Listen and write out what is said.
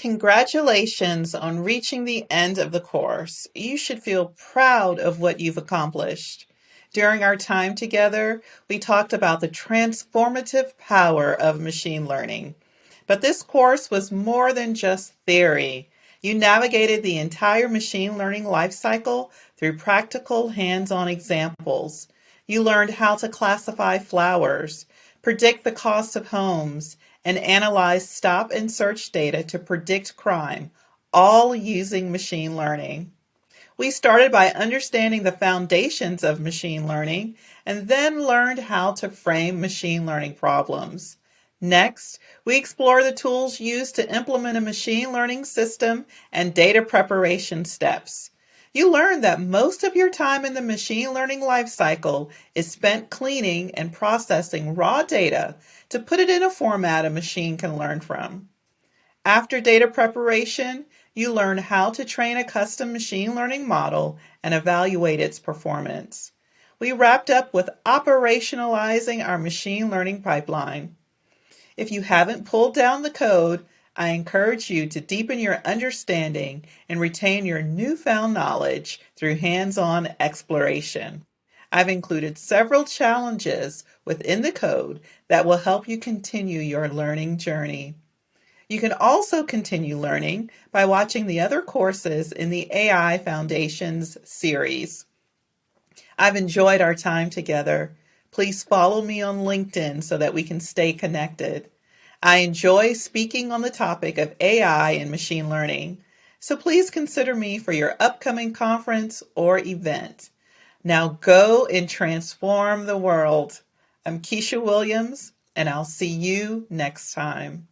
Congratulations on reaching the end of the course. You should feel proud of what you've accomplished. During our time together, we talked about the transformative power of machine learning. But this course was more than just theory. You navigated the entire machine learning lifecycle through practical hands-on examples. You learned how to classify flowers, predict the cost of homes, and analyze stop and search data to predict crime, all using machine learning. We started by understanding the foundations of machine learning and then learned how to frame machine learning problems. Next, we explore the tools used to implement a machine learning system and data preparation steps. You learn that most of your time in the machine learning lifecycle is spent cleaning and processing raw data to put it in a format a machine can learn from. After data preparation, you learn how to train a custom machine learning model and evaluate its performance. We wrapped up with operationalizing our machine learning pipeline. If you haven't pulled down the code, I encourage you to deepen your understanding and retain your newfound knowledge through hands-on exploration. I've included several challenges within the code that will help you continue your learning journey. You can also continue learning by watching the other courses in the AI Foundations series. I've enjoyed our time together. Please follow me on LinkedIn so that we can stay connected. I enjoy speaking on the topic of AI and machine learning, so please consider me for your upcoming conference or event. Now go and transform the world. I'm Keisha Williams, and I'll see you next time.